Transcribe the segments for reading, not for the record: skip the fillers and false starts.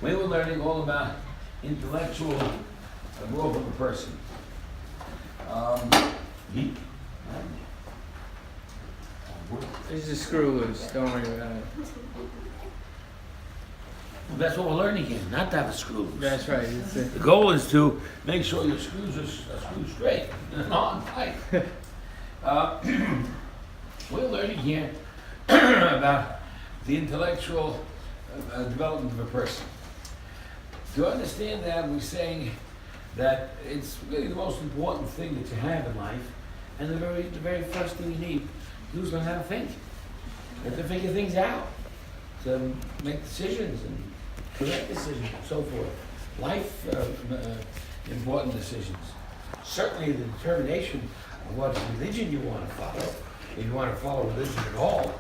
We were learning all about intellectual growth of a person. There's a screw loose, don't worry about it. That's what we're learning here, not to have a screw loose. That's right. The goal is to make sure your screws are screwed straight and not tight. We're learning here about the intellectual development of a person. To understand that, we're saying that it's really the most important thing that you have in life, and the very first thing you need to do is learn how to think. You have to figure things out, to make decisions and correct decisions and so forth. Life, important decisions. Certainly the determination of what religion you want to follow, if you want to follow religion at all,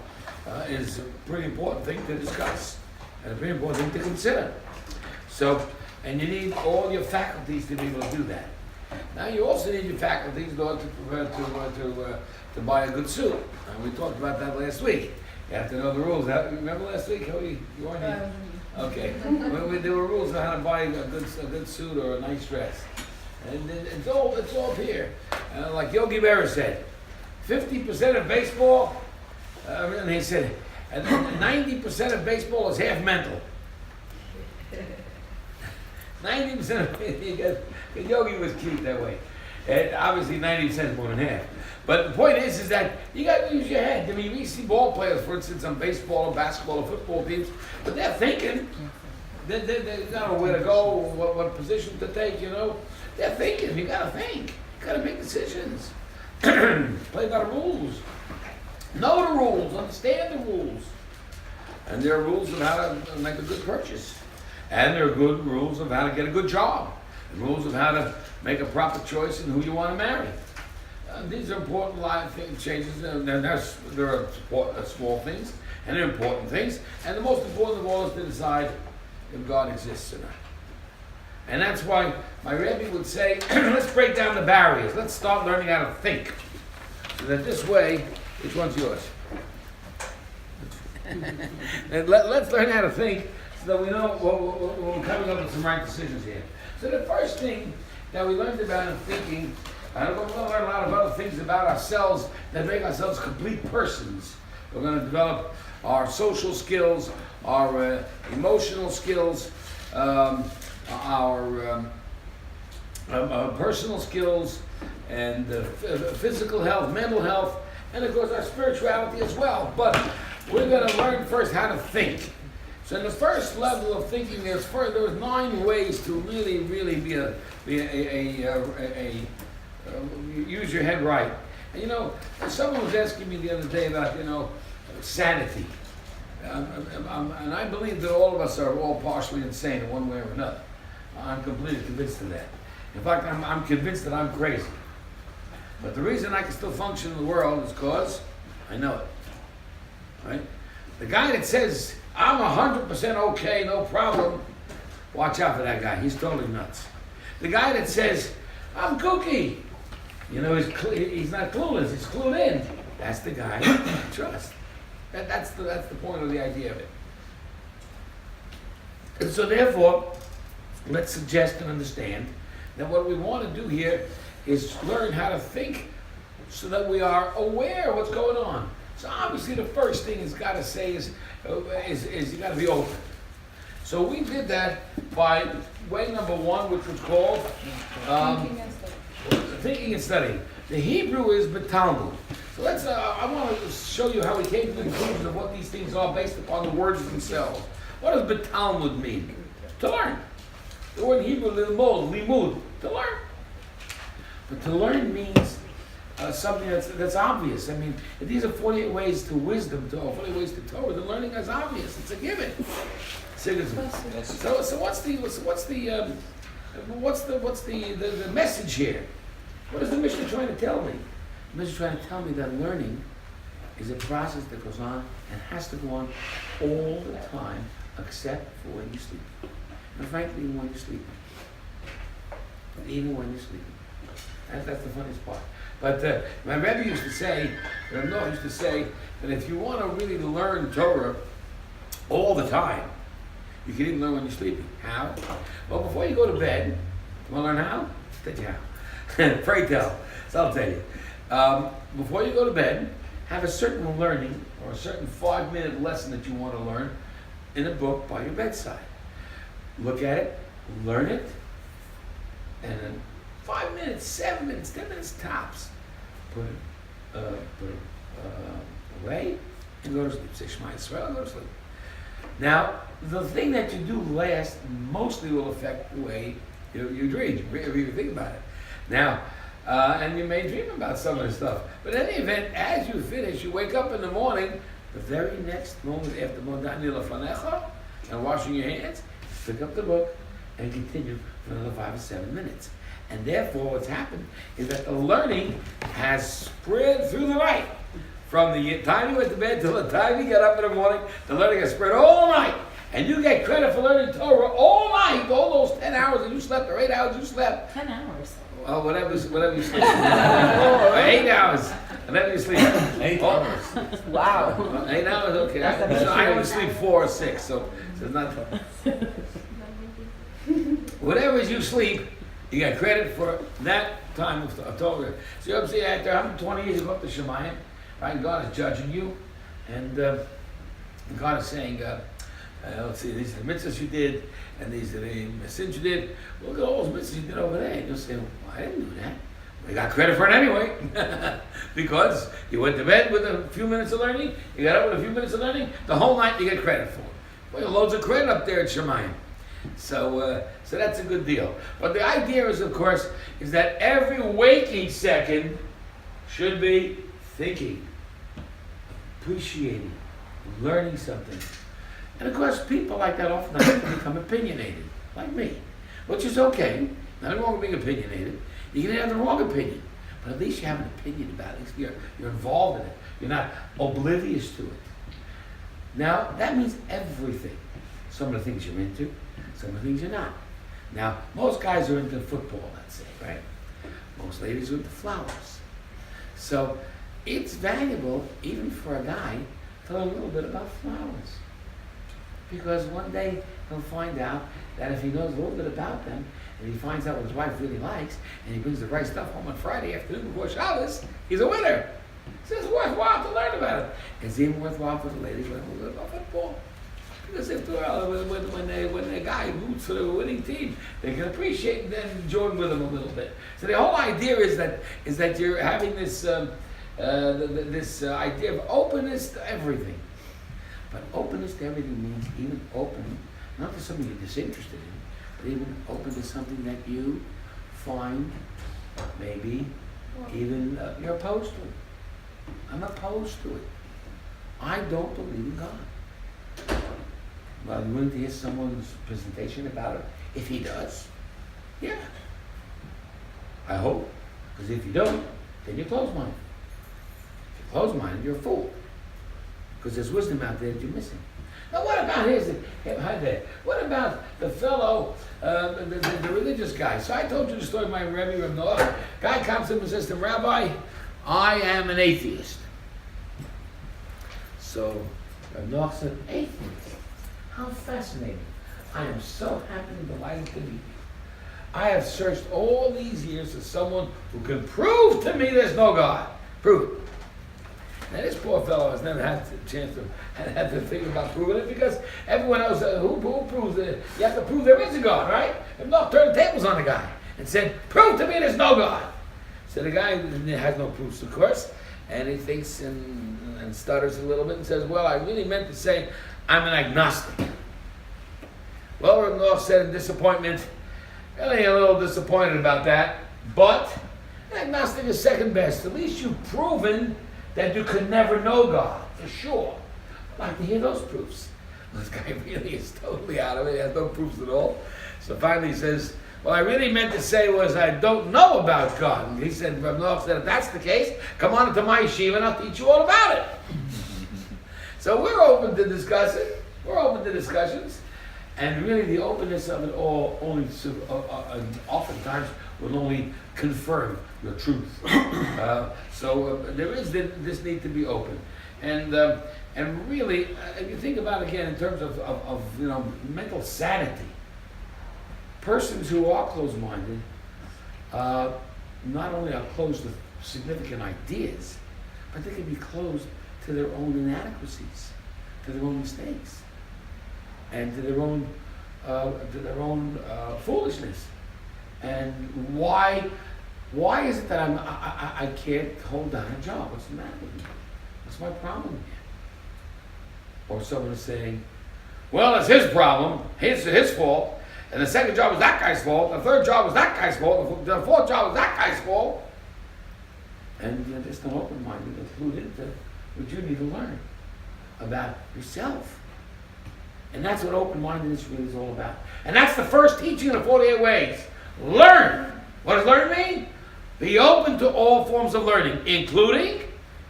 is a pretty important thing to discuss and a pretty important thing to consider. So, and you need all your faculties to be able to do that. Now you also need your faculties in order to buy a good suit. And we talked about that last week. You have to know the rules. Remember last week how you weren't here? Okay. There were rules on how to buy a good suit or a nice dress. And it's all up here. Like Yogi Berra said, 50% of baseball, and he said, 90% of baseball is half mental. 90% of Yogi was cute that way. And obviously 90% is more than half. But the point is that you got to use your head. I mean, we see ball players, for instance, on baseball or basketball or football teams, but they're thinking. They don't know where to go, what position to take, you know. They're thinking. You got to think. You got to make decisions. Play by the rules. Know the rules. Understand the rules. And there are rules of how to make a good purchase. And there are good rules of how to get a good job. And rules of how to make a proper choice in who you want to marry. These are important life changes. There are small things and they're important things. And the most important of all is to decide if God exists or not. And that's why my Rebbe would say, let's break down the barriers. Let's start learning how to think. So that this way, which one's yours? And let's learn how to think so that we know we're coming up with some right decisions here. So the first thing that we learned about in thinking, and we're going to learn a lot of other things about ourselves that make ourselves complete persons. We're going to develop our social skills, our emotional skills, our personal skills, and physical health, mental health, and of course our spirituality as well. But we're going to learn first how to think. So in the first level of thinking, there's 9 ways to really use your head right. And you know, someone was asking me the other day about, sanity. And I believe that all of us are all partially insane in one way or another. I'm completely convinced of that. In fact, I'm convinced that I'm crazy. But the reason I can still function in the world is because I know it. Right? The guy that says, I'm 100% okay, no problem, watch out for that guy. He's totally nuts. The guy that says, I'm kooky, he's not clueless, he's clued in. That's the guy I trust. That's the point of the idea of it. And so therefore, let's suggest and understand that what we want to do here is learn how to think so that we are aware of what's going on. So obviously the first thing it's got to say is you got to be open. So we did that by way number 1, which was called thinking and studying. The Hebrew is betalmud. So I want to show you how we came to the conclusion of what these things are based upon the words themselves. What does betalmud mean? To learn. The word in Hebrew, limud, to learn. But to learn means something that's obvious. I mean, if these are 48 ways to wisdom, or 48 ways to Torah, the learning is obvious. It's a given. So what's the message here? What is the Mishnah trying to tell me? The Mishnah is trying to tell me that learning is a process that goes on and has to go on all the time, except for when you sleep. And frankly, even when you're sleeping. Even when you're sleeping. That's the funniest part. But my Rebbe used to say, Rav Noach used to say, that if you want to really learn Torah all the time, You can even learn when you're sleeping. How? Well, before you go to bed, you want to learn how? Tell you how. Pray tell. So I'll tell you. Before you go to bed, have a certain learning or a certain 5-minute lesson that you want to learn in a book by your bedside. Look at it, learn it, and then 5 minutes, 7 minutes, 10 minutes tops, put it away and go to sleep. Say Shema Yisrael and go to sleep. Now, the thing that you do last mostly will affect the way you dream, if you think about it. Now, and you may dream about some of this stuff. But in any event, as you finish, you wake up in the morning, the very next moment after Modani Lafanecha and washing your hands, pick up the book and continue for another 5 or 7 minutes. And therefore, what's happened is that the learning has spread through the night. From the time you went to bed till the time you get up in the morning, the learning has spread all night. And you get credit for learning Torah all night, all those 10 hours that you slept, or 8 hours you slept. 10 hours. Well, whatever you sleep. 8 hours. Whatever you sleep. 8 hours. Wow. 8 hours, okay. I only sleep 4 or 6, so it's not. Whatever you sleep, you get credit for that time of Torah. So you see, after 120 years, you go up to Shemayim, right? God is judging you, and God is saying, let's see, these are the mitzvahs you did, and these are the sins you did. Look at all those mitzvahs you did over there. And you'll say, well, I didn't do that. Well, you got credit for it anyway, because you went to bed with a few minutes of learning, you got up with a few minutes of learning, the whole night you get credit for it. Well, loads of credit up there at Shemayim. So that's a good deal. But the idea is, of course, is that every waking second should be thinking, appreciating, learning something. And of course, people like that often become opinionated, like me, which is okay. Nothing wrong with being opinionated. You can have the wrong opinion, but at least you have an opinion about it. At least you're involved in it. You're not oblivious to it. Now, that means everything. Some of the things you're into, some of the things you're not. Now, most guys are into football, let's say, right? Most ladies are into flowers. So, it's valuable, even for a guy, to learn a little bit about flowers. Because one day he'll find out that if he knows a little bit about them, and he finds out what his wife really likes, and he brings the right stuff home on Friday afternoon before Shabbos, he's a winner. So it's worthwhile to learn about it. It's even worthwhile for the ladies to learn a little bit about football. Because if when a guy roots for the winning team, they can appreciate and then join with him a little bit. So the whole idea is that you're having this idea of openness to everything. But openness to everything means even open, not to something you're disinterested in, but even open to something that you find maybe even you're opposed to it. I'm opposed to it. I don't believe in God. Well, you willing to hear someone's presentation about it? If he does, yeah. I hope. Because if you don't, then you're closed-minded. If you're closed-minded, you're a fool. Because there's wisdom out there that you're missing. Now what about what about the fellow, the religious guy? So I told you the story of my Rabbi Rav Noach. Guy comes to him and says to him, Rabbi, I am an atheist. So Rav Noach said, atheist? How fascinating. I am so happy and delighted to meet you. I have searched all these years for someone who can prove to me there's no God. Prove it. Now this poor fellow has never had the chance to have to think about proving it, because everyone else who proves it, you have to prove there is a God, right? And not turn the tables on the guy and said, prove to me there's no God. So the guy has no proofs, of course, and he thinks and stutters a little bit and says, well, I really meant to say I'm an agnostic. Well, Rav Noach said in disappointment, really a little disappointed about that, but agnostic is second best. At least you've proven that you could never know God, for sure. I'd like to hear those proofs. Well, this guy really is totally out of it. He has no proofs at all. So finally he says, what I really meant to say was I don't know about God. And he said, Rav Noach said, if that's the case, come on into my yeshiva and I'll teach you all about it. So we're open to discussing. We're open to discussions. And really the openness of it all only oftentimes will only confirm your truth. So there is this need to be open. And really, if you think about it again in terms of mental sanity, persons who are closed-minded not only are closed to significant ideas, but they can be closed to their own inadequacies, to their own mistakes, and to their own foolishness. And why is it that I can't hold down a job? What's the matter with me? What's my problem here? Or someone is saying, well, it's his problem, his fault, and the second job was that guy's fault, the third job was that guy's fault, the fourth job was that guy's fault. And you're just not open-minded and clued into what you need to learn about yourself. And that's what open-mindedness really is all about. And that's the first teaching of the 48 ways. Learn. What does learn mean? Be open to all forms of learning, including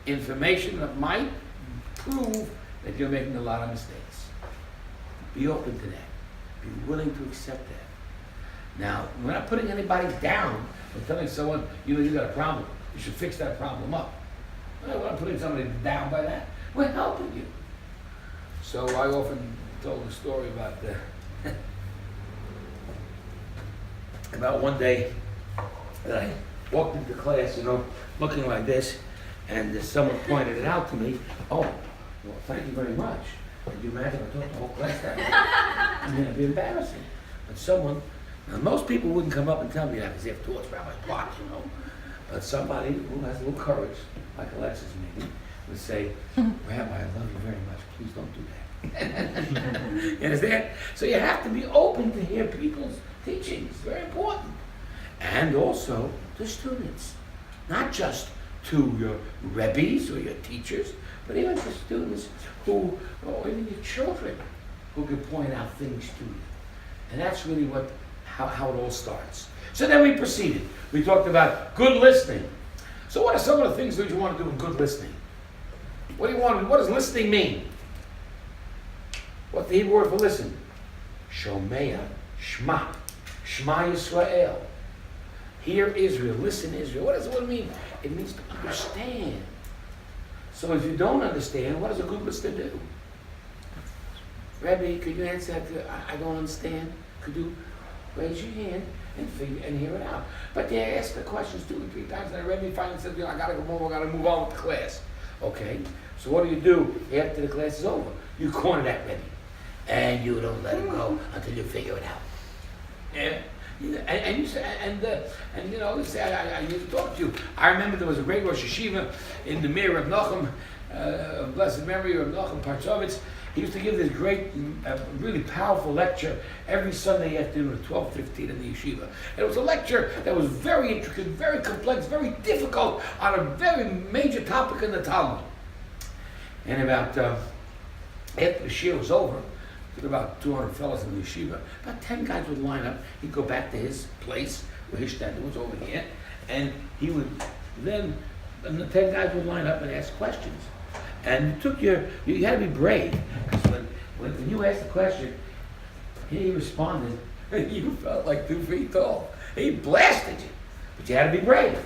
information that might prove that you're making a lot of mistakes. Be open to that. Be willing to accept that. Now, we're not putting anybody down. We're telling someone, you got a problem. You should fix that problem up. We're not putting somebody down by that. We're helping you. So I often told the story about about one day that I walked into class, looking like this, and someone pointed it out to me. Oh, well, thank you very much. Could you imagine I taught the whole class that way? I mean, it'd be embarrassing. But now most people wouldn't come up and tell me that because they have taught Rabbi Block, But somebody who has a little courage, like Alexis maybe, would say, Rabbi, I love you very much. Please don't do that. You understand? So you have to be open to hear people's teachings. Very important. And also to students. Not just to your rebbes or your teachers, but even to students or even your children who can point out things to you. And that's really how it all starts. So then we proceeded. We talked about good listening. So what are some of the things that you want to do in good listening? What does listening mean? What's the Hebrew word for listen? Shomea, Shema. Shema Yisrael. Hear Israel, listen Israel. What does it mean? It means to understand. So if you don't understand, what does a good listener do? Rabbi, could you answer that? I don't understand. Could you raise your hand and hear it out? But they ask the questions 2 or 3 times, and the Rabbi finally says, I gotta move on with the class. Okay, so what do after the class is over? You corner that Rabbi, and you don't let him go until you figure it out. Yeah. And you say, you say, I need to talk to you. I remember there was a great Rosh Yeshiva in the Mir of Noachim, blessed memory of Noachim Parchovitz. He used to give this great, really powerful lecture every Sunday afternoon at 12:15 in the yeshiva. And it was a lecture that was very intricate, very complex, very difficult on a very major topic in the Talmud. And after the shir was over, about 200 fellows in the yeshiva, about 10 guys would line up. He'd go back to his place, where his stand was over here, and he would then, and the 10 guys would line up and ask questions. And you had to be brave, because when you asked the question, he responded, you felt like 2 feet tall. He blasted you, but you had to be brave.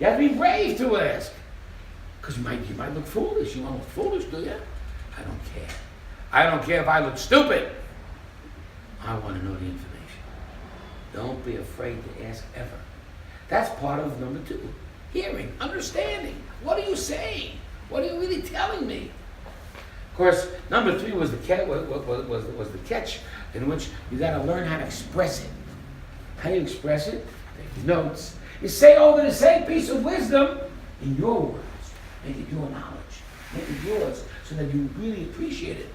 You had to be brave to ask, because you might look foolish. You want to look foolish, do you? I don't care. I don't care if I look stupid. I want to know the information. Don't be afraid to ask ever. That's part of number 2. Hearing, understanding. What are you saying? What are you really telling me? Of course, number 3 was the catch in which you got to learn how to express it. How do you express it? Take notes. You say over the same piece of wisdom in your words. Make it your knowledge. Make it yours so that you really appreciate it.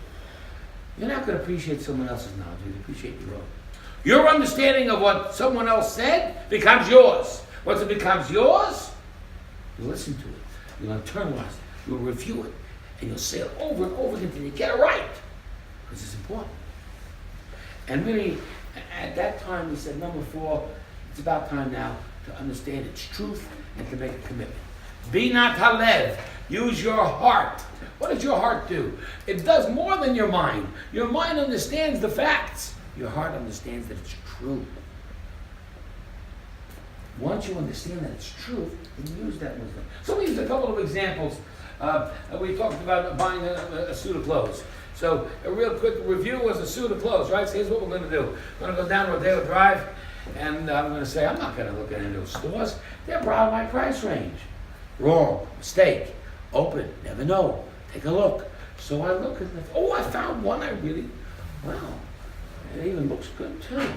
You're not going to appreciate someone else's knowledge. You appreciate your own. Your understanding of what someone else said becomes yours. Once it becomes yours, you listen to it. You'll internalize it. You'll review it. And you'll say it over and over again until you get it right. Because it's important. And really, at that time, we said, number 4, it's about time now to understand its truth and to make a commitment. Be not halev. Use your heart. What does your heart do? It does more than your mind. Your mind understands the facts. Your heart understands that it's true. Once you understand that it's true, then use that wisdom. So we used a couple of examples We talked about buying a suit of clothes. So a real quick review was a suit of clothes, right? So here's what we're going to do. We're going to go down to Rodeo Drive, and I'm going to say, I'm not going to look at any of those stores. They're probably my price range. Wrong. Mistake. Open. Never know. Take a look. So I look and I found one I really, wow, it even looks good too.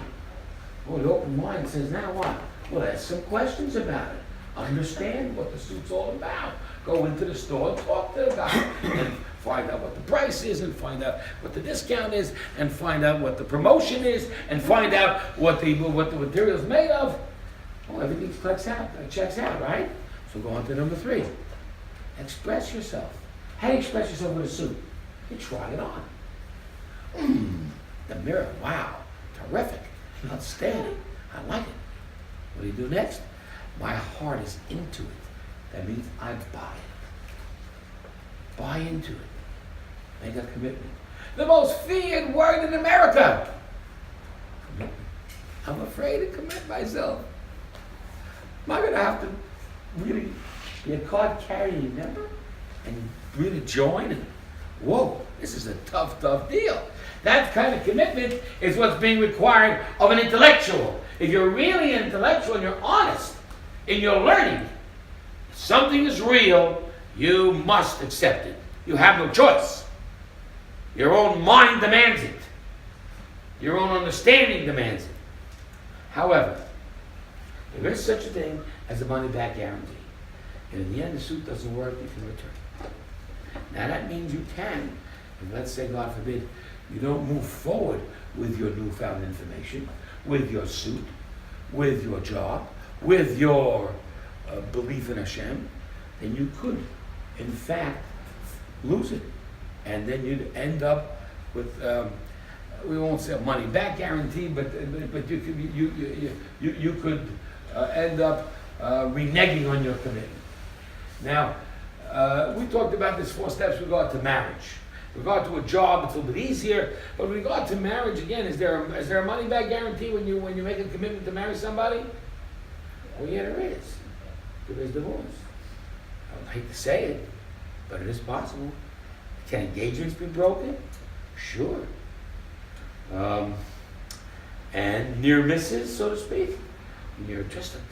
Well, the open mind says, now what? Well, ask some questions about it. Understand what the suit's all about. Go into the store and talk to the guy and find out what the price is and find out what the discount is and find out what the promotion is and find out what the material's made of. Well, everything checks out, right? So go on to number 3. Express yourself. How do you express yourself with a suit? You try it on. The mirror, wow, terrific, outstanding, I like it. What do you do next? My heart is into it. That means I buy it. Buy into it. Make a commitment. The most feared word in America. Commitment. I'm afraid to commit myself. Am I going to have to really be a card-carrying member and really join? And whoa, this is a tough deal. That kind of commitment is what's being required of an intellectual. If you're really an intellectual and you're honest in your learning, if something is real, you must accept it. You have no choice. Your own mind demands it. Your own understanding demands it. However, there is such a thing as a money-back guarantee. And in the end, the suit doesn't work, you can return. Now that means you can, and let's say, God forbid, you don't move forward with your newfound information, with your suit, with your job, with your belief in Hashem, then you could, in fact, lose it. And then you'd end up with, we won't say a money-back guarantee, but you could end up reneging on your commitment. Now, we talked about these 4 steps with regard to marriage. With regard to a job, it's a little bit easier. But with regard to marriage, again, is there a money-back guarantee when you make a commitment to marry somebody? Well, yeah, there is. There is divorce. I hate to say it, but it is possible. Can engagements be broken? Sure. And near misses, so to speak. And you're just at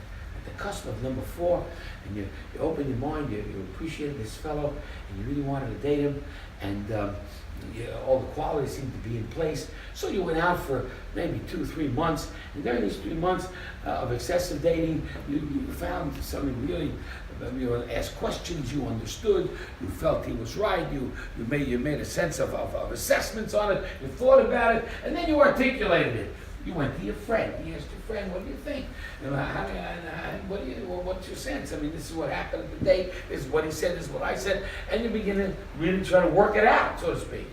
the cusp of number 4, and you open your mind, you appreciated this fellow, and you really wanted to date him, and all the qualities seemed to be in place. So you went out for maybe 2-3 months, and during these 3 months of excessive dating, you found something really, you asked questions, you understood, you felt he was right, you made a sense of assessments on it, you thought about it, and then you articulated it. You went to your friend. You asked your friend, "What do you think? What's your sense? I mean, this is what happened at the date. This is what he said. This is what I said." And you begin to really try to work it out, so to speak.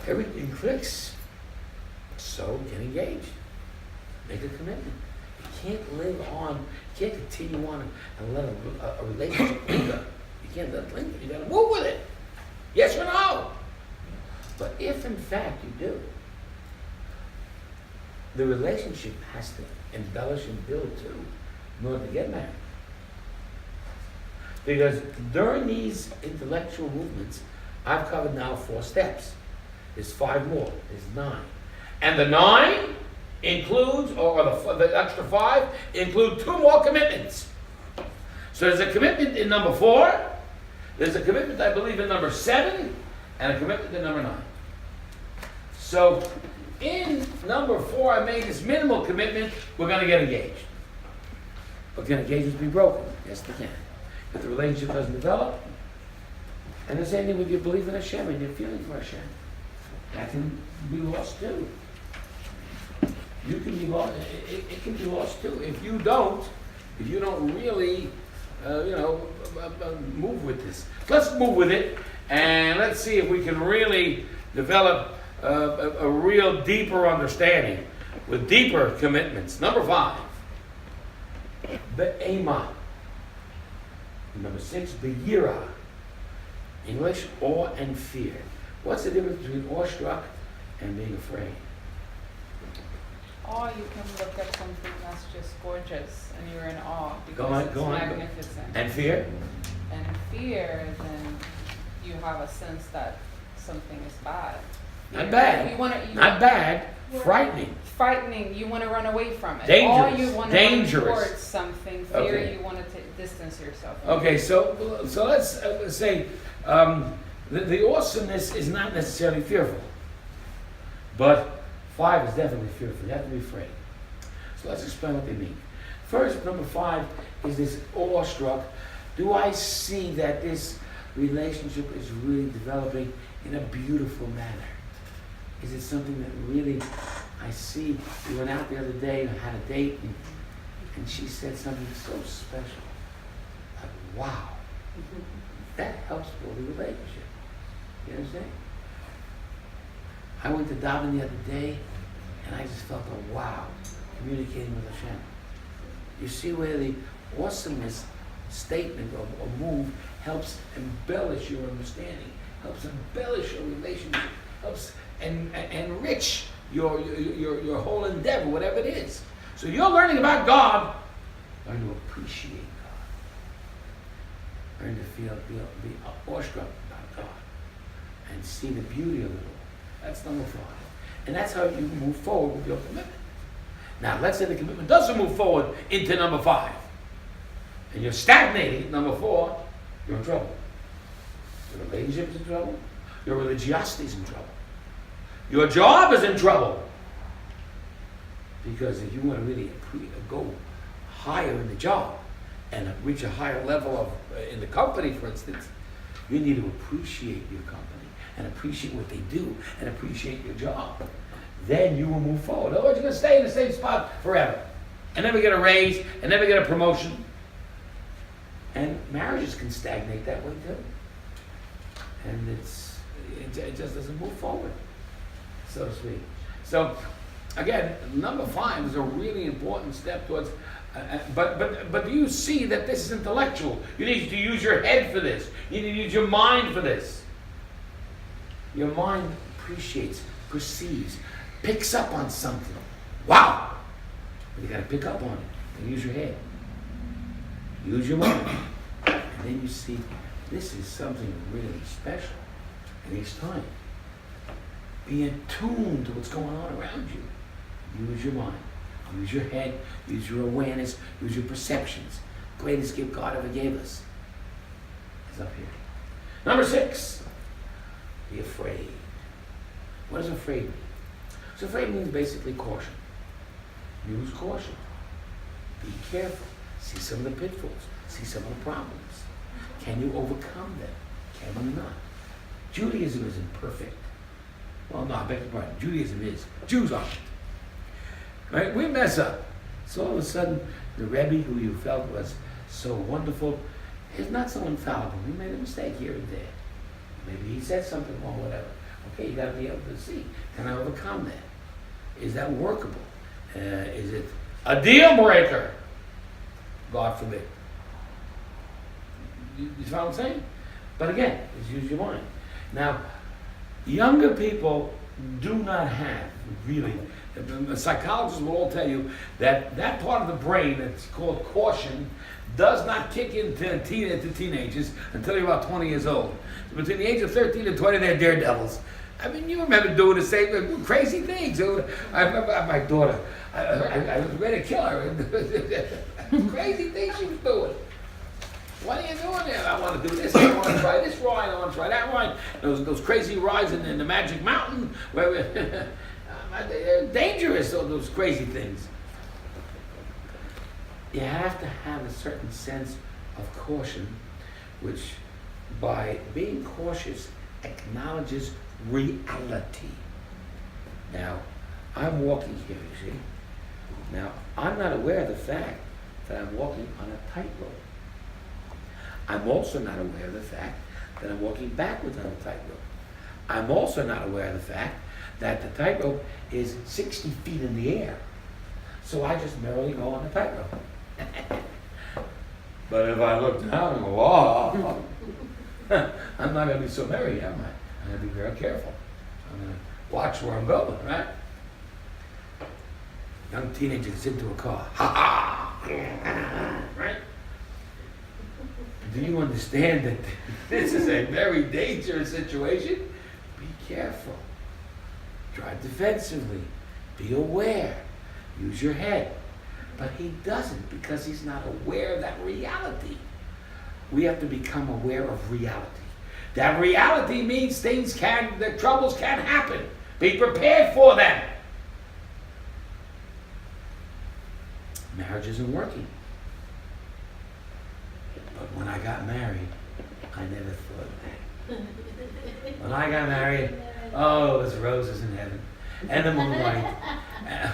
Everything clicks. So get engaged. Make a commitment. You can't live on. You can't continue on and let a relationship linger. You can't let it linger. You got to move with it. Yes or no? But if in fact you do, the relationship has to embellish and build too in order to get married. Because during these intellectual movements, I've covered now 4 steps. There's 5 more. There's 9. And the 9 includes, or the extra 5, include 2 more commitments. So there's a commitment in number 4. There's a commitment, I believe, in number 7, and a commitment in number 9. So in number 4, I made this minimal commitment. We're going to get engaged. But can engagements be broken? Yes, they can. If the relationship doesn't develop, and the same thing with your belief in Hashem and your feeling for Hashem, that can be lost too. You can be lost. It can be lost too if you don't really, move with this. Let's move with it, and let's see if we can really develop a real deeper understanding with deeper commitments. Number 5, be'ema. Number 6, be'yira. English, awe and fear. What's the difference between awestruck and being afraid? Or you can look at something that's just gorgeous and you're in awe Go because on, it's go on. magnificent. And fear? And fear, then you have a sense that something is bad. Not bad. Not bad. Frightening. Frightening. You want to run away from it. Dangerous. Or you want to Dangerous. run towards something. Fear, Okay. you want to distance yourself. Okay, so let's say the awesomeness is not necessarily fearful, but 5 is definitely fearful. You have to be afraid. So let's explain what they mean. First, number 5 is this awestruck. Do I see that this relationship is really developing in a beautiful manner? Is it something that really I see? We went out the other day and had a date, and she said something so special. Like, wow. That helps build a relationship. You understand? I went to daven the other day, and I just felt a wow communicating with Hashem. You see where the awesomeness statement or move helps embellish your understanding, helps embellish your relationship, helps enrich your whole endeavor, whatever it is. So you're learning about God, learn to appreciate God, learn to be awestruck about God, and see the beauty of it all. That's number 5. And that's how you move forward with your commitment. Now, let's say the commitment doesn't move forward into number 5, and you're stagnating at number 4, you're in trouble. Your relationship is in trouble. Your religiosity is in trouble. Your job is in trouble. Because if you want to really go higher in the job and reach a higher level of in the company, for instance, you need to appreciate your company and appreciate what they do and appreciate your job. Then you will move forward. Otherwise, you're going to stay in the same spot forever and never get a raise and never get a promotion. And marriages can stagnate that way too. And it just doesn't move forward, so to speak. So, again, number 5 is a really important step towards. But do you see that this is intellectual? You need to use your head for this. You need to use your mind for this. Your mind appreciates, perceives, picks up on something. Wow! But you got to pick up on it and use your head. Use your mind. And then you see this is something really special. And each time, be in tune to what's going on around you. Use your mind. Use your head. Use your awareness. Use your perceptions. Greatest gift God ever gave us is up here. Number 6, be afraid. What does afraid mean? So afraid means basically caution. Use caution. Be careful. See some of the pitfalls. See some of the problems. Can you overcome them? Can you not? Judaism isn't perfect. Well, no, I beg your pardon. Judaism is. Jews aren't. Right? We mess up. So all of a sudden, the Rebbe who you felt was so wonderful is not so infallible. He made a mistake here and there. Maybe he said something wrong, whatever. Okay, you got to be able to see. Can I overcome that? Is that workable? Is it a deal breaker? God forbid. You follow what I'm saying? But again, just use your mind. Now, younger people do not have, really, the psychologists will all tell you that that part of the brain that's called caution does not kick into teenagers until you're about 20 years old. So between the age of 13 and 20, they're daredevils. I mean, you remember doing the same crazy things. I remember my daughter, I was ready to kill her. Crazy things she was doing. What are you doing there? I want to do this, I want to try this ride, I want to try that ride. Those crazy rides in the Magic Mountain, where they're dangerous, those crazy things. You have to have a certain sense of caution, which by being cautious acknowledges reality. Now, I'm walking here, you see. Now, I'm not aware of the fact that I'm walking on a tightrope. I'm also not aware of the fact that I'm walking backwards on a tightrope. I'm also not aware of the fact that the tightrope is 60 feet in the air. So I just merrily go on the tightrope. But if I look down and go, oh, I'm not going to be so merry, am I? I'm going to be very careful. I'm going to watch where I'm going, right? young teenager gets into a car. Ha ha! Right? Do you understand that this is a very dangerous situation? Be careful. Drive defensively. Be aware. Use your head. But he doesn't because he's not aware of that reality. We have to become aware of reality. That reality means the troubles can happen. Be prepared for them. Marriage isn't working. But when I got married, I never thought of that. When I got married, oh, it was roses in heaven and the moonlight.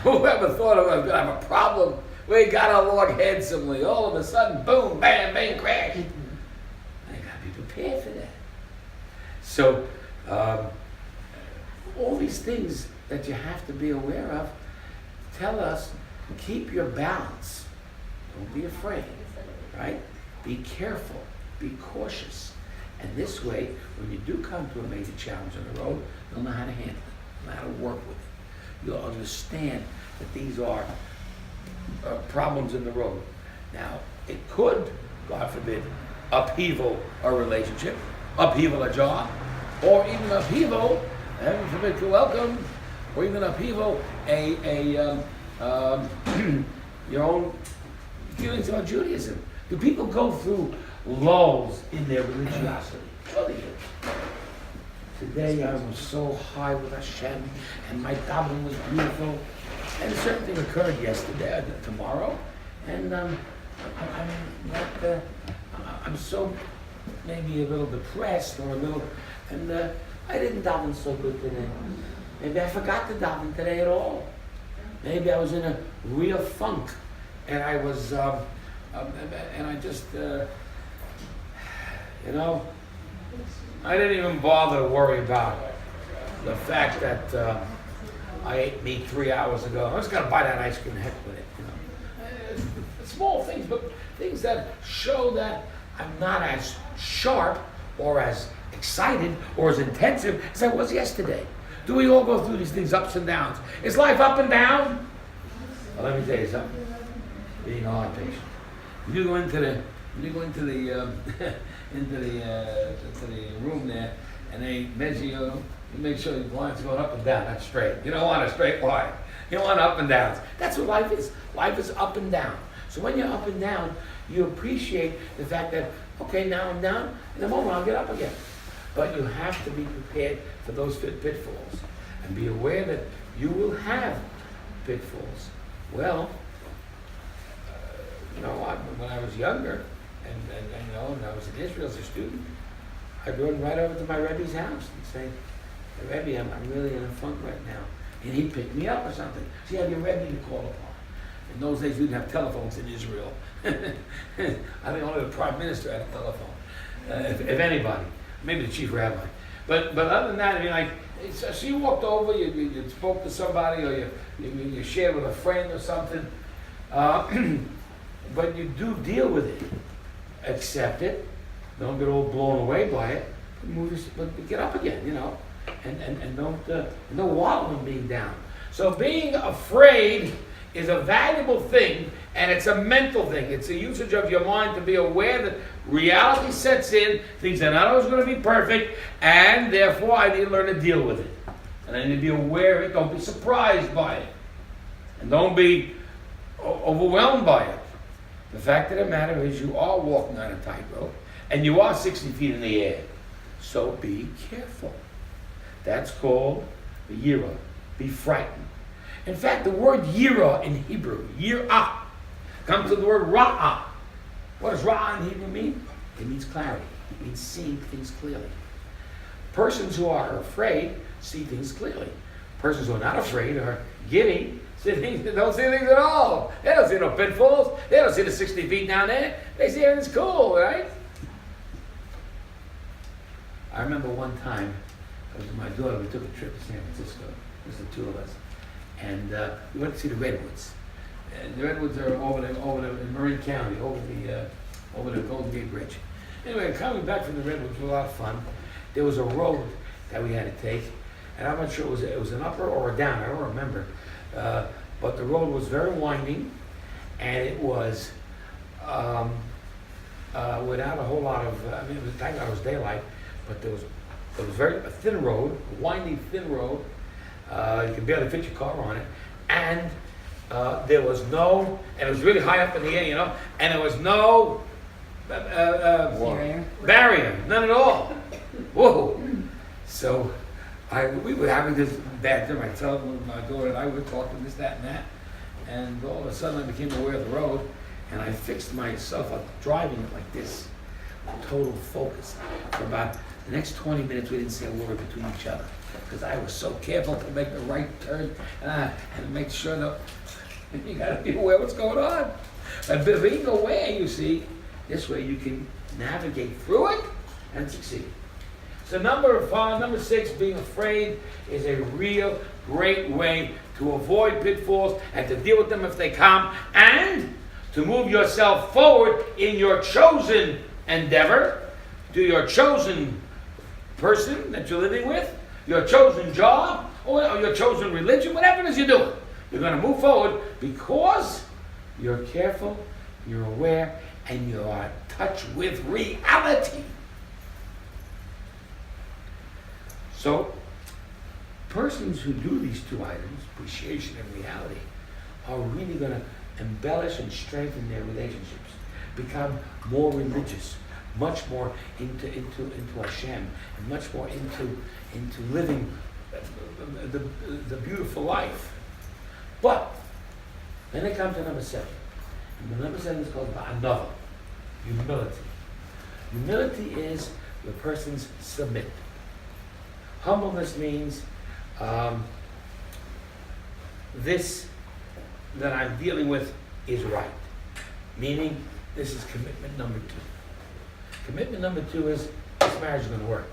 Whoever thought I was going to have a problem? We got along handsomely. All of a sudden, boom, bam, bang, crash. I got to be prepared for that. So, all these things that you have to be aware of tell us, keep your balance. Don't be afraid, right? Be careful. Be cautious. And this way, when you do come to a major challenge on the road, you'll know how to handle it, know how to work with it. You'll understand that these are problems in the road. Now, it could, God forbid, upheaval a relationship, upheaval a job, or even upheaval, heaven forbid, welcome, or even upheaval your own feelings about Judaism. Do people go through lulls in their religiosity? Sure they do. Today I was so high with Hashem, and my davening was beautiful, and a certain thing occurred yesterday, tomorrow, and I'm so maybe a little depressed or a little, and I didn't daven so good today. Maybe I forgot to daven today at all. Maybe I was in a real funk, and I was, and I just, I didn't even bother to worry about the fact that I ate meat 3 hours ago. I was going to buy that ice cream, heck with it. Small things, but things that show that I'm not as sharp or as excited or as intensive as I was yesterday. Do we all go through these things, ups and downs? Is life up and down? Well, let me tell you something. Being a hard patient. When you go into the room there, and they measure you, you make sure your line's going up and down, not straight. You don't want a straight line. You want up and downs. That's what life is. Life is up and down. So when you're up and down, you appreciate the fact that, okay, now I'm down, in a moment I'll get up again. But you have to be prepared for those pitfalls and be aware that you will have pitfalls. Well, when I was younger, and I was in Israel as a student, I'd run right over to my Rebbe's house and say, "Hey, Rebbe, I'm really in a funk right now." And he'd pick me up or something. So you have your Rebbe to call upon. In those days, we didn't have telephones in Israel. I think only the Prime Minister had a telephone, if anybody. Maybe the chief rabbi. But other than that, so you walked over, you spoke to somebody, or you shared with a friend or something. But you do deal with it. Accept it. Don't get all blown away by it. But get up again, and don't wallow in being down. So being afraid is a valuable thing, and it's a mental thing. It's a usage of your mind to be aware that reality sets in, things are not always going to be perfect, and therefore I need to learn to deal with it. And I need to be aware of it. Don't be surprised by it. And don't be overwhelmed by it. The fact of the matter is you are walking on a tightrope, and you are 60 feet in the air. So be careful. That's called the yira. Be frightened. In fact, the word yira in Hebrew, yirah, comes from the word ra'ah. What does ra'ah in Hebrew mean? It means clarity. It means seeing things clearly. Persons who are afraid see things clearly. Persons who are not afraid are giddy, don't see things at all. They don't see no pitfalls. They don't see the 60 feet down there. They see everything's cool, right? I remember one time, I was with my daughter, we took a trip to San Francisco. It was the two of us. And we went to see the Redwoods. And the Redwoods are over there in Marin County, over the Golden Gate Bridge. Anyway, coming back from the Redwoods was a lot of fun. There was a road that we had to take, and I'm not sure it was an upper or a down. I don't remember. but the road was very winding, and it was without a whole lot of, thank God it was daylight, but it was a thin road, a winding, thin road. You could barely fit your car on it, and there was no, and it was really high up in the air, and there was no barrier, none at all. Whoa! So we were having this bad thing. Myself, my daughter and I were talking this, that, and that, and all of a sudden I became aware of the road, and I fixed myself up driving it like this, total focus. For about the next 20 minutes, we didn't say a word between each other, because I was so careful to make the right turn and make sure that you got to be aware of what's going on. And being aware, you see, this way you can navigate through it and succeed. So number 6, being afraid is a real great way to avoid pitfalls and to deal with them if they come, and to move yourself forward in your chosen endeavor, to your chosen person that you're living with, your chosen job, or your chosen religion, whatever it is you're doing. You're going to move forward because you're careful, you're aware, and you're in touch with reality. So, persons who do these two items, appreciation and reality, are really going to embellish and strengthen their relationships, become more religious, much more into Hashem, and much more into living the beautiful life. But then they come to number 7, and the number 7 is called another, humility. Humility is the person's submit. Humbleness means this that I'm dealing with is right. Meaning, this is commitment number 2. Commitment number 2 is this marriage is going to work.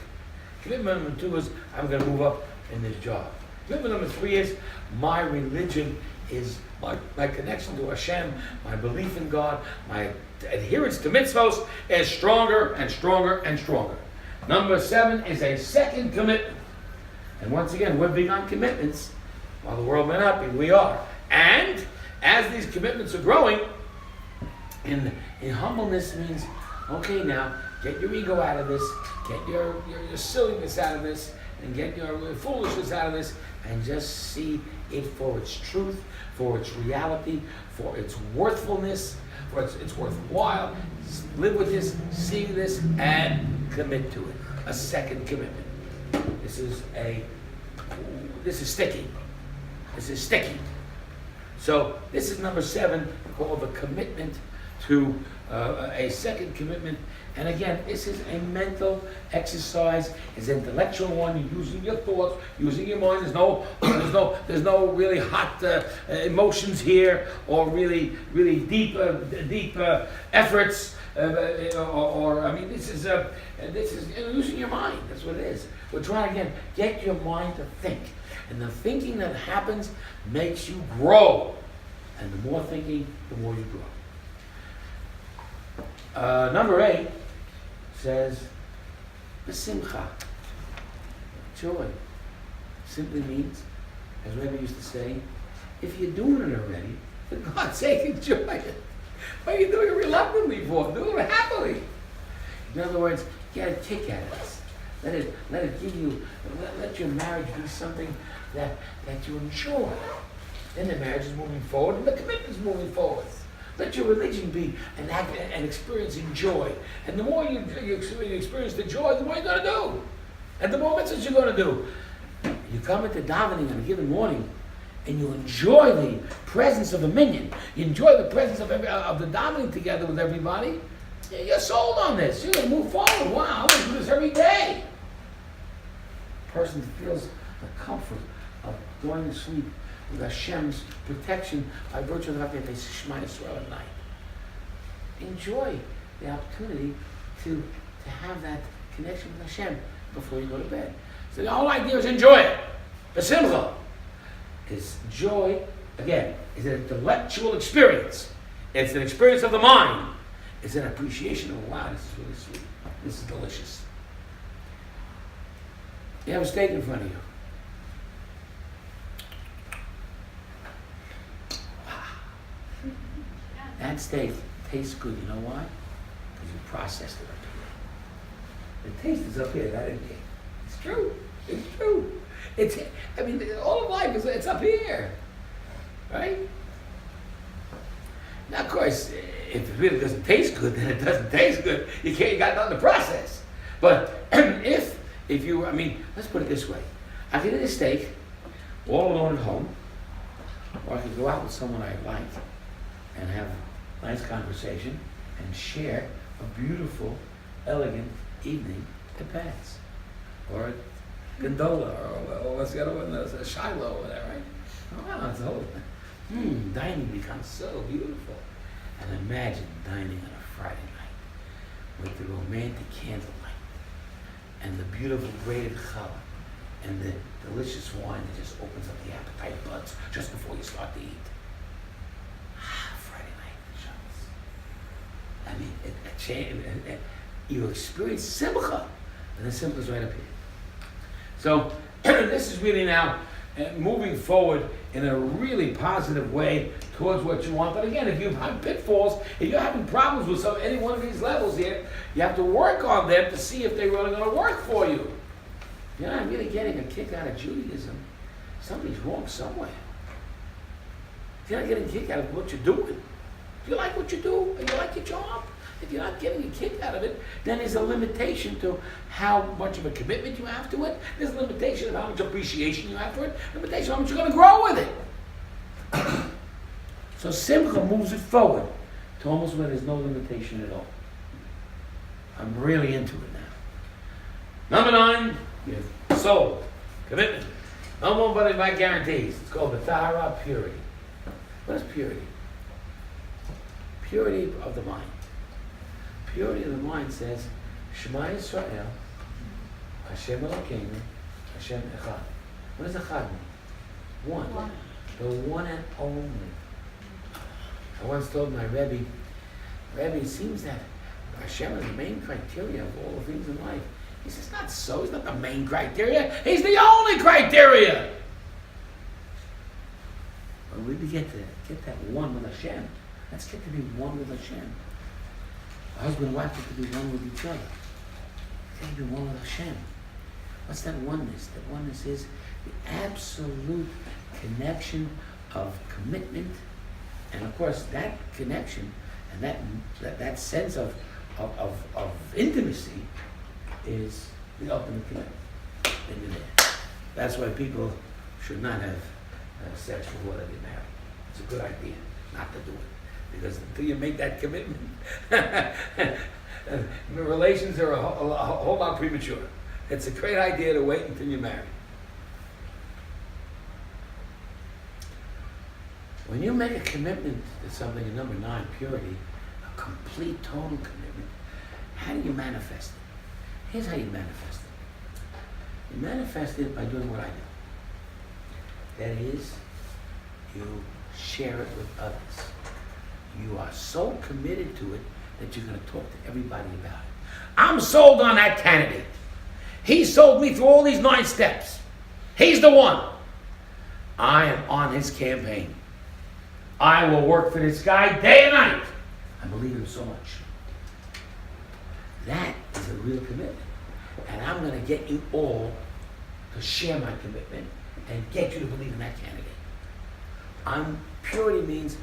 Commitment number 2 is I'm going to move up in this job. Commitment number 3 is my religion is my connection to Hashem, my belief in God, my adherence to mitzvos is stronger and stronger and stronger. Number 7 is a second commitment. And once again, we're big on commitments. While the world may not be, we are. And as these commitments are growing, in humbleness means, okay, now get your ego out of this, get your silliness out of this, and get your foolishness out of this, and just see it for its truth, for its reality, for its worthfulness, for it's worthwhile. Live with this, see this, and commit to it. A second commitment. This is sticky. This is sticky. So this is number 7, called the commitment to a second commitment. And again, this is a mental exercise. It's an intellectual one. You're using your thoughts, using your mind. There's no really hot emotions here, or really deep efforts. This is using your mind. That's what it is. We're trying again, get your mind to think, and the thinking that happens makes you grow. And the more thinking, the more you grow. Number 8 says, B'simcha, joy. Simply means, as Rabbi used to say, if you're doing it already, for God's sake, enjoy it. Why are you doing it reluctantly for? Do it happily. In other words, get a kick out of this. Let it give you, let your marriage be something that you enjoy. Then the marriage is moving forward, and the commitment is moving forward. Let your religion be an experiencing joy. And the more you experience the joy, the more you're going to do. And the more mitzvahs you're going to do. You come into davening on a given morning, and you enjoy the presence of a minyan. You enjoy the presence of the davening together with everybody. You're sold on this. You're going to move forward. Wow, I'm going to do this every day. A person feels the comfort of going to sleep with Hashem's protection by virtue of the fact that they say Shema Yisrael at night. Enjoy the opportunity to have that connection with Hashem before you go to bed. So the whole idea is enjoy it. The simcha is joy, again, is an intellectual experience. It's an experience of the mind. It's an appreciation of, wow, this is really sweet. This is delicious. You have a steak in front of you. That steak tastes good. You know why? Because you processed it up here. The taste is up here, not in here. It's true. It's true. I mean, all of life it's up here, right? Now, of course, if it really doesn't taste good, then it doesn't taste good. You got nothing to process. But if you, I mean, let's put it this way: I could eat a steak all alone at home, or I could go out with someone I like and have a nice conversation and share a beautiful, elegant evening at Pat's, or at Gondola, or what's the other one? A Shiloh, or whatever, right? Oh, wow, it's a whole dining becomes so beautiful. And imagine dining on a Friday night with the romantic candlelight and the beautiful braided challah and the delicious wine that just opens up the appetite buds just before you start to eat. Friday night, Shabbos. I mean, you experience simcha, and the simcha is right up here. So this is really now moving forward in a really positive way towards what you want. But again, if you have pitfalls, if you're having problems with any one of these levels here, you have to work on them to see if they're really going to work for you. If you're not really getting a kick out of Judaism, something's wrong somewhere. If you're not getting a kick out of what you're doing, if you like what you do and you like your job, if you're not getting a kick out of it, then there's a limitation to how much of a commitment you have to it. There's a limitation of how much appreciation you have for it. Limitation of how much you're going to grow with it. So Simcha moves it forward to almost where there's no limitation at all. I'm really into it now. Number 9, you have soul, commitment. Number 1, but by guarantees. It's called the Tahara, purity. What is purity? Purity of the mind. Purity of the mind says, Shema Yisrael, Hashem Elokeinu, Hashem Echad. What does Echad mean? One. The one and only. I once told my Rebbe, it seems that Hashem is the main criteria of all the things in life. He says, not so. He's not the main criteria. He's the only criteria. When we get that one with Hashem, let's get to be one with Hashem. Husband and wife get to be one with each other. They get to be one with Hashem. What's that oneness? That oneness is the absolute connection of commitment, and of course that connection and that sense of intimacy is the ultimate commitment. And you're there. That's why people should not have sex before they get married. It's a good idea not to do it. Because until you make that commitment, relations are a whole lot premature. It's a great idea to wait until you're married. When you make a commitment to something in number 9, purity, a complete, total commitment, how do you manifest it? Here's how you manifest it. You manifest it by doing what I do. That is, you share it with others. You are so committed to it that you're going to talk to everybody about it. I'm sold on that candidate. He sold me through all these 9 steps. He's the one. I am on his campaign. I will work for this guy day and night. I believe him so much. That is a real commitment. And I'm going to get you all to share my commitment and get you to believe in that candidate. Purity means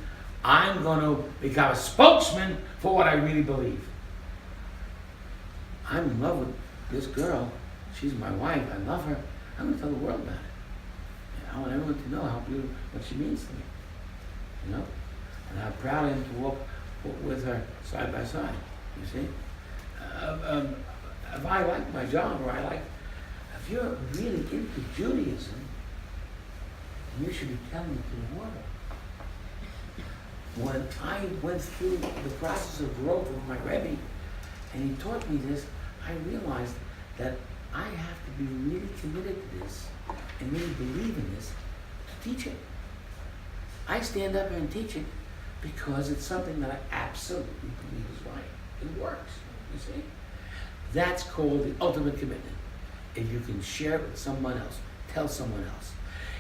I'm going to become a spokesman for what I really believe. I'm in love with this girl. She's my wife. I love her. I'm going to tell the world about it. I want everyone to know how beautiful, what she means to me. You know? And how proud I am to walk with her side by side. You see? If I like my job, or if you're really into Judaism, you should be telling it to the world. When I went through the process of growth with my Rebbe, and he taught me this, I realized that I have to be really committed to this and really believe in this to teach it. I stand up and teach it because it's something that I absolutely believe is right. It works, you see? That's called the ultimate commitment. If you can share it with someone else, tell someone else.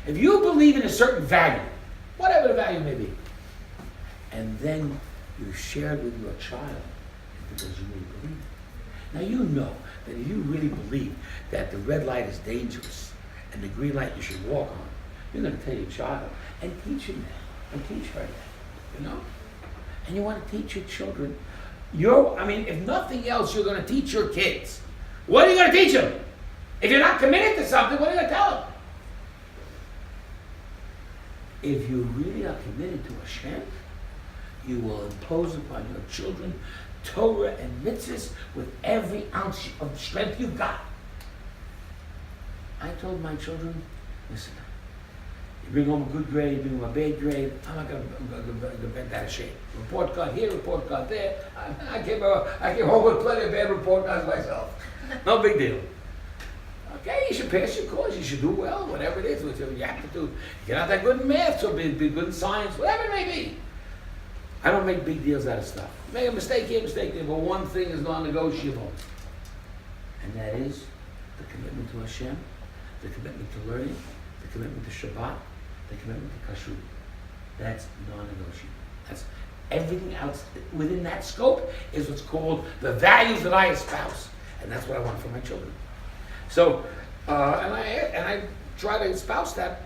If you believe in a certain value, whatever the value may be, and then you share it with your child is because you really believe it. Now you know that if you really believe that the red light is dangerous and the green light you should walk on, you're going to tell your child and teach him that and teach her that, you know? And you want to teach your children. If nothing else, you're going to teach your kids. What are you going to teach them? If you're not committed to something, what are you going to tell them? If you really are committed to Hashem, you will impose upon your children Torah and mitzvahs with every ounce of strength you've got. I told my children, listen, you bring home a good grade, you bring home a bad grade, I'm not going to bend that shape. Report card here, report card there. I came home with plenty of bad report cards myself. No big deal. Okay, you should pass your course, you should do well, whatever it is, whatever you have to do. You're not that good in math, so be good in science, whatever it may be. I don't make big deals out of stuff. Make a mistake here, mistake there, but one thing is non-negotiable. And that is the commitment to Hashem, the commitment to learning, the commitment to Shabbat, the commitment to Kashrut. That's non-negotiable. That's everything else within that scope is what's called the values that I espouse. And that's what I want for my children. So, and I try to espouse that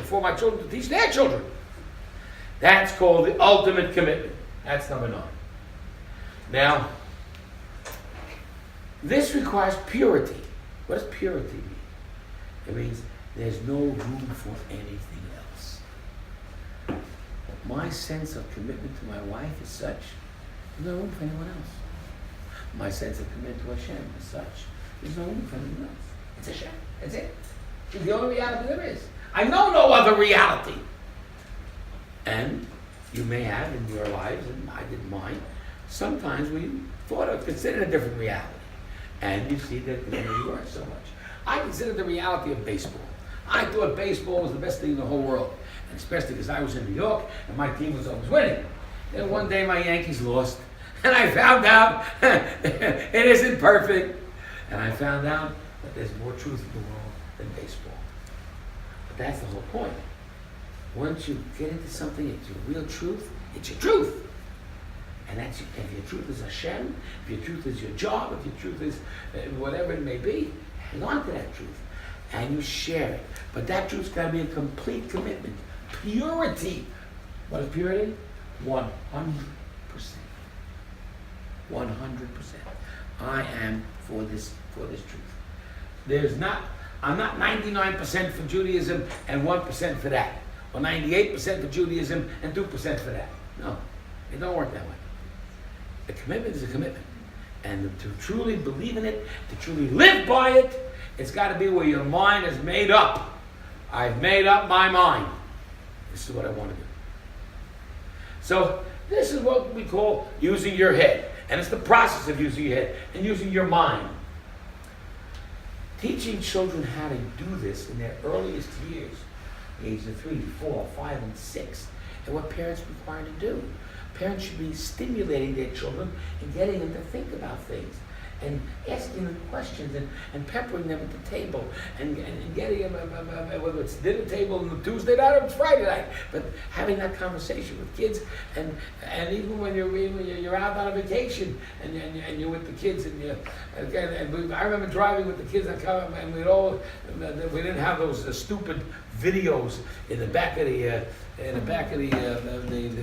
for my children to teach their children. That's called the ultimate commitment. That's number 9. Now, this requires purity. What does purity mean? It means there's no room for anything else. My sense of commitment to my wife is such, there's no room for anyone else. My sense of commitment to Hashem is such, there's no room for anyone else. It's Hashem. That's it. It's the only reality there is. I know no other reality. And you may have in your lives, and I did mine, sometimes we thought of considering a different reality. And you see that it can only work so much. I considered the reality of baseball. I thought baseball was the best thing in the whole world. And especially because I was in New York and my team was always winning. Then one day my Yankees lost. And I found out it isn't perfect. And I found out that there's more truth in the world than baseball. But that's the whole point. Once you get into something, it's your real truth, it's your truth. And that's if your truth is Hashem, if your truth is your job, if your truth is whatever it may be, hang on to that truth. And you share it. But that truth's got to be a complete commitment. Purity. What is purity? 100%. 100%. I am for this truth. I'm not 99% for Judaism and 1% for that. Or 98% for Judaism and 2% for that. No, it don't work that way. A commitment is a commitment. And to truly believe in it, to truly live by it, it's got to be where your mind is made up. I've made up my mind. This is what I want to do. So this is what we call using your head. And it's the process of using your head and using your mind. Teaching children how to do this in their earliest years, ages of 3, 4, 5, and 6, and what parents are required to do. Parents should be stimulating their children and getting them to think about things and asking them questions and peppering them at the table and getting them, whether it's dinner table on the Tuesday night or it's Friday night, but having that conversation with kids and even when you're out on a vacation and you're with the kids I remember driving with the kids and we didn't have those stupid videos in the back of the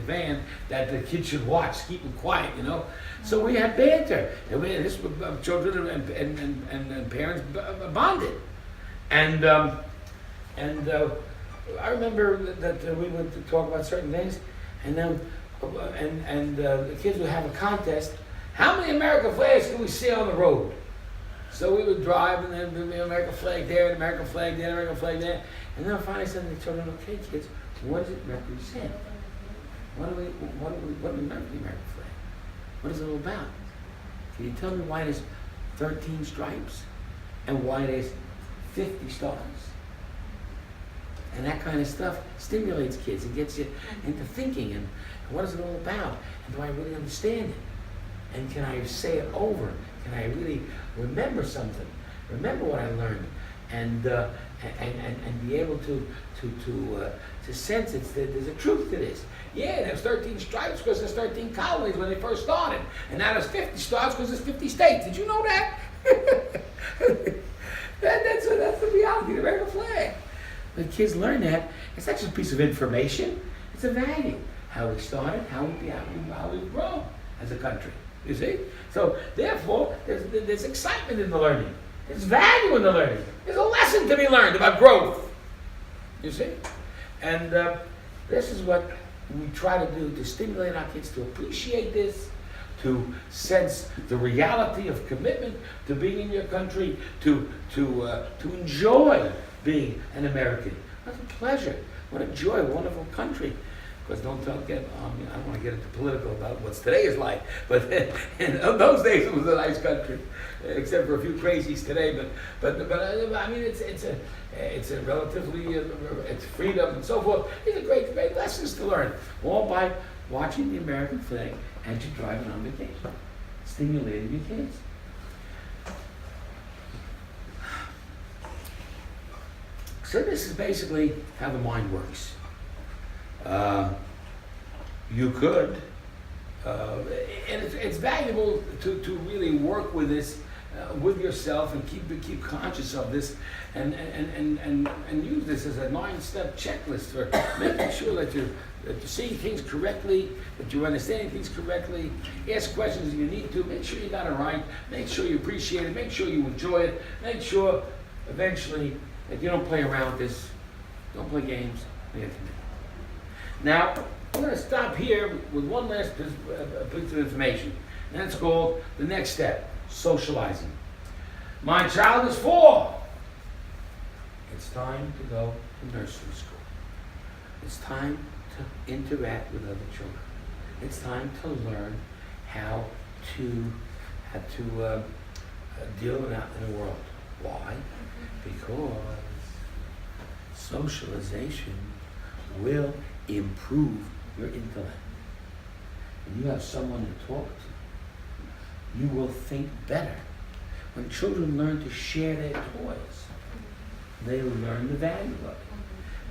van that the kids should watch, keep them quiet, you know. So we had banter, and children and parents bonded, and I remember that we would talk about certain things, and then the kids would have a contest. How many American flags can we see on the road? So we would drive, and then the American flag there, and American flag there, American flag there, and then I finally said to the children, "Okay, kids, what does it represent? What do we remember the American flag? What is it all about? Can you tell me why there's 13 stripes and why there's 50 stars?" And that kind of stuff stimulates kids and gets you into thinking and what is it all about? And do I really understand it? And can I say it over? Can I really remember something? Remember what I learned? and be able to sense there's a truth to this. Yeah, there's 13 stripes because there's 13 colonies when they first started, and now there's 50 stripes because there's 50 states. Did you know that? That's the reality, the American flag. When kids learn that, it's not just a piece of information, it's a value. How we started, how we've grown as a country, you see? So, therefore, there's excitement in the learning. There's value in the learning. There's a lesson to be learned about growth, you see? And this is what we try to do to stimulate our kids to appreciate this, to sense the reality of commitment to being in your country, to enjoy being an American. What a pleasure, what a joy, what a wonderful country. Of course, I don't want to get into political about what today is like, but in those days it was a nice country, except for a few crazies today. But I mean, it's a relatively it's freedom and so forth. These are great lessons to learn, all by watching the American flag as you're driving on vacation, stimulating your kids. So this is basically how the mind works. You could, and it's valuable to really work with this, with yourself, and keep conscious of this, and use this as a 9-step checklist for making sure that you're seeing things correctly, that you're understanding things correctly. Ask questions if you need to. Make sure you got it right. Make sure you appreciate it. Make sure you enjoy it. Make sure, eventually, that you don't play around with this. Don't play games. Now, I'm going to stop here with one last piece of information, and that's called the next step, socializing. My child is 4. It's time to go to nursery school. It's time to interact with other children. It's time to learn how to deal out in the world. Why? Because socialization will improve your intellect. When you have someone to talk to, you will think better. When children learn to share their toys, they learn the value of it.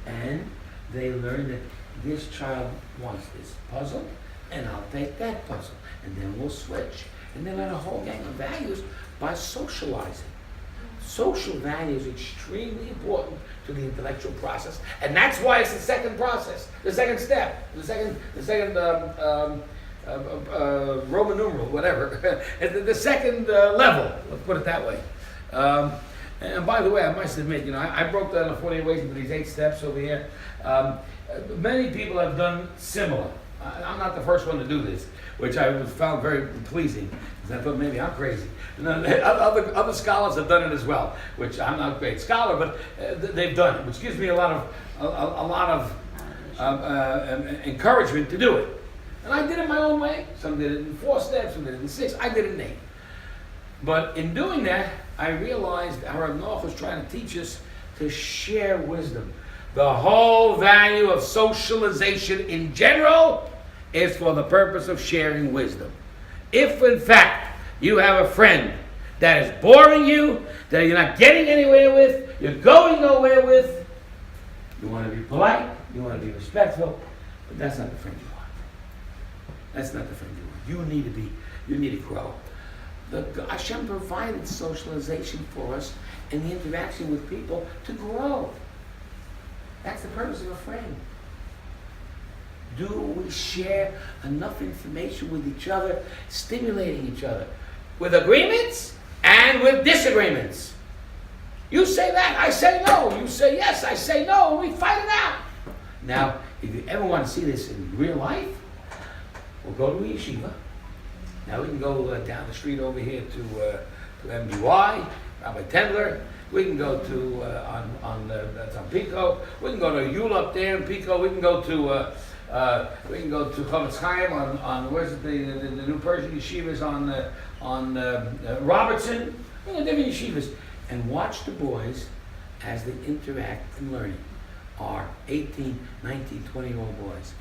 And they learn that this child wants this puzzle, and I'll take that puzzle. And then we'll switch. And they learn a whole gang of values by socializing. Social value is extremely important to the intellectual process, and that's why it's the second process, the second step, the second Roman numeral, whatever, the second level. Let's put it that way. And by the way, I must admit, I broke down the 48 ways into these 8 steps over here. Many people have done similar. I'm not the first one to do this, which I found very pleasing, because I thought maybe I'm crazy. And other scholars have done it as well, which I'm not a great scholar, but they've done it, which gives me a lot of encouragement to do it. And I did it my own way. Some did it in 4 steps, some did it in 6. I did it in 8. But in doing that, I realized how Rav Noach was trying to teach us to share wisdom. The whole value of socialization in general is for the purpose of sharing wisdom. If, in fact, you have a friend that is boring you, that you're not getting anywhere with, you're going nowhere with, you want to be polite, you want to be respectful, but that's not the friend you want. That's not the friend you want. You need to grow. Hashem provided socialization for us and the interaction with people to grow. That's the purpose of a friend. Do we share enough information with each other, stimulating each other, with agreements and with disagreements? You say that, I say no. You say yes, I say no, and we fight it out. Now, if you ever want to see this in real life, we'll go to a yeshiva. Now we can go down the street over here to MBY, Rabbi Tendler. We can go to that's on Pico. We can go to Yule up there in Pico. We can go to Chavetz Chaim on where's it, the new Persian yeshivas on Robertson. We can go to different yeshivas and watch the boys as they interact and learning. Our 18, 19, 20-year-old boys.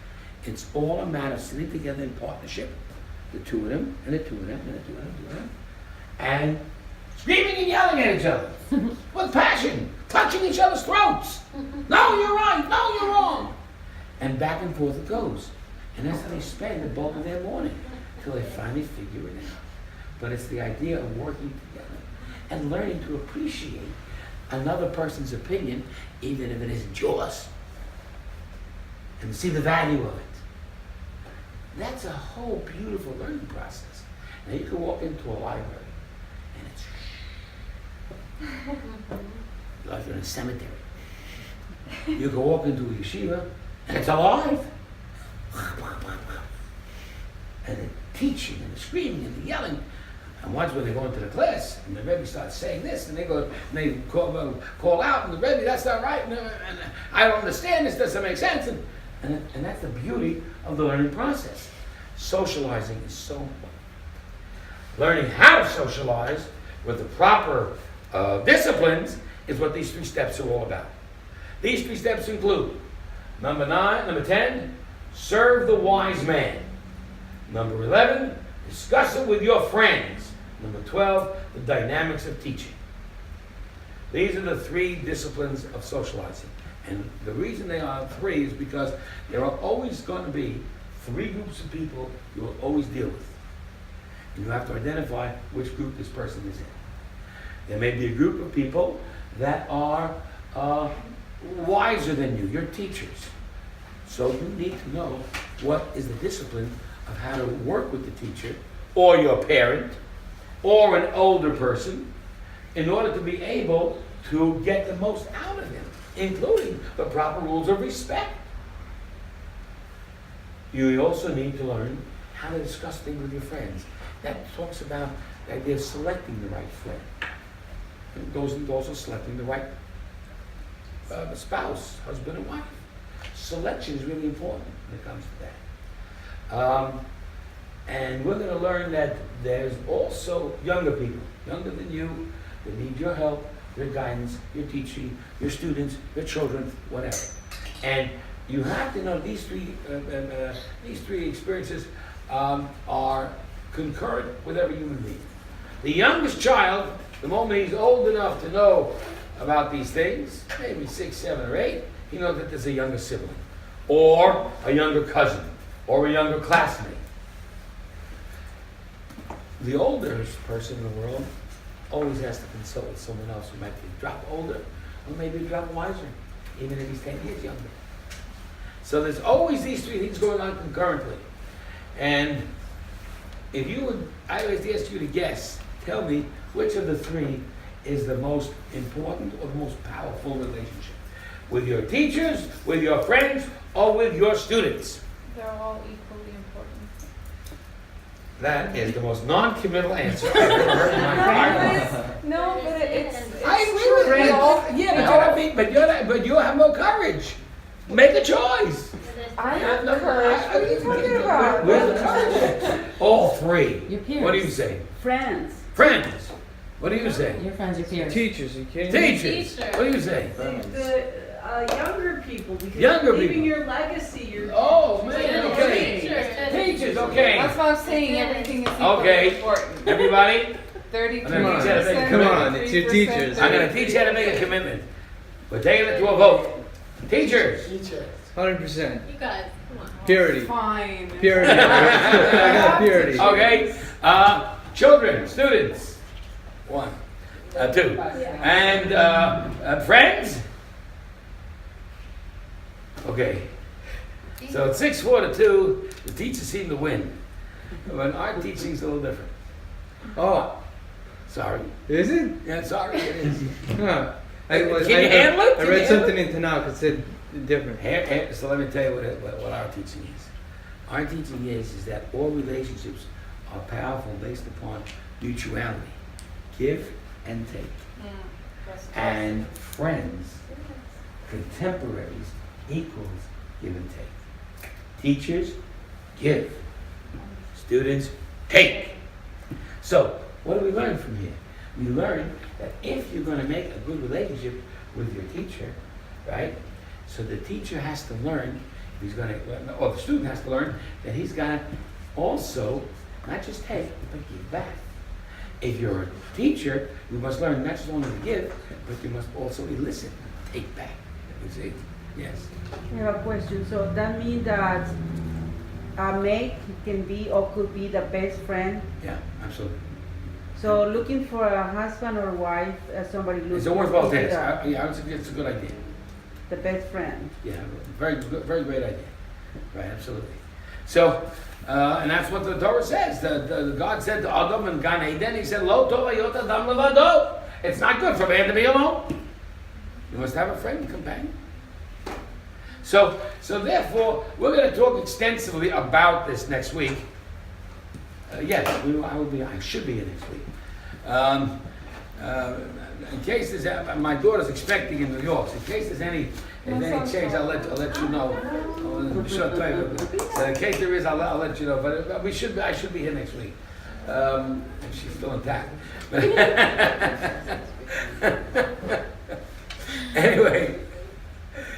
It's all a matter of sitting together in partnership, the 2 of them, and the 2 of them, and the 2 of them, and screaming and yelling at each other with passion, touching each other's throats. No, you're right. No, you're wrong. And back and forth it goes. And that's how they spend the bulk of their morning until they finally figure it out. But it's the idea of working together and learning to appreciate another person's opinion, even if it isn't yours, and see the value of it. That's a whole beautiful learning process. Now you can walk into a library and it's like you're in a cemetery. You can walk into a yeshiva and it's alive. And the teaching and the screaming and the yelling. And once when they go into the class and the Rebbe starts saying this and they go and they call out and the Rebbe, that's not right, and I don't understand, this doesn't make sense. And that's the beauty of the learning process. Socializing is so important. Learning how to socialize with the proper disciplines is what these 3 steps are all about. These 3 steps include number 10, serve the wise man. Number 11, discuss it with your friends. Number 12, the dynamics of teaching. These are the 3 disciplines of socializing. And the reason they are 3 is because there are always going to be 3 groups of people you will always deal with. And you have to identify which group this person is in. There may be a group of people that are wiser than you, your teachers. So you need to know what is the discipline of how to work with the teacher or your parent or an older person in order to be able to get the most out of him, including the proper rules of respect. You also need to learn how to discuss things with your friends. That talks about the idea of selecting the right friend. It goes into also selecting the right spouse, husband and wife. Selection is really important when it comes to that. And we're going to learn that there's also younger people, younger than you, that need your help, your guidance, your teaching, your students, your children, whatever. And you have to know these three experiences are concurrent with every human being. The youngest child, the moment he's old enough to know about these things, maybe 6, 7, or 8, he knows that there's a younger sibling, or a younger cousin, or a younger classmate. The oldest person in the world always has to consult with someone else who might be a drop older, or maybe a drop wiser, even if he's 10 years younger. So there's always these 3 things going on concurrently. And if you would, I always ask you to guess, tell me which of the 3 is the most important or the most powerful relationship. With your teachers, with your friends, or with your students. They're all equally important. That is the most non-committal answer I've ever heard in my life. No, but it's I agree with you. Yeah, but you know what I mean? But you have no courage. Make a choice. I have no courage. What are you talking about? Where's the courage? All 3. Your peers. What do you say? Friends. Friends. What do you say? Your friends, your peers. Teachers, you kidding me? Teachers. What do you say? The younger people, because Younger leaving people. your legacy, your Oh, man, okay. Teachers, okay. That's what I'm saying. Everything is equally Okay. important. Everybody, 33%. Come on, it's your teachers. I'm going to teach you how to make a commitment. We're taking it to a vote. Teachers. 100%. You guys, come on. Purity. Fine. Purity. I got purity. Okay. Children, students. 1, 2. And friends. Okay. So it's 6-4 to 2. The teachers seem to win. But our teaching's a little different. Oh, Sorry. is it? Yeah, sorry, it is. Huh. Can you handle it? I Can you read handle something in Tanakh that said different. So let me tell you what our teaching is. Our teaching is that all relationships are powerful based upon mutuality. Give and take. And friends, contemporaries, equals give and take. Teachers, give. Students, take. So, what do we learn from here? We learn that if you're going to make a good relationship with your teacher, right? So the teacher has to learn, if he's going to, or the student has to learn that he's got to also not just take, but give back. If you're a teacher, you must learn not just only to give, but you must also listen, take back. You see? Yes. I have a question. So that means that a mate can be or could be the best friend. Yeah, absolutely. So looking for a husband or wife, somebody looking It's a worthwhile into task. the, I would suggest it's a good idea. the best friend. Yeah, very good, very great idea. Right, absolutely. So, and that's what the Torah says. The God said to Adam and Gan Eden, He said, "Lo tov hayot adam levado." It's not good for man to be alone. You must have a friend, companion. So therefore, we're going to talk extensively about this next week. Yes, I should be here next week. In case there's, my daughter's expecting in New York. So in case there's any change, I'll let you know. Sure, tell you. In case there is, I'll let you know. But I should be here next week. If she's still intact.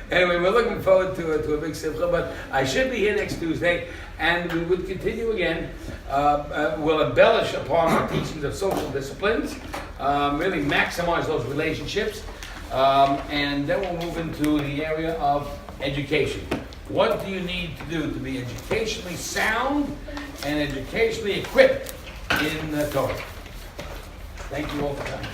Anyway, we're looking forward to a big simcha, but I should be here next Tuesday, and we would continue again. We'll embellish upon our teachings of social disciplines, really maximize those relationships, and then we'll move into the area of education. What do you need to do to be educationally sound and educationally equipped in Torah? Thank you all for coming.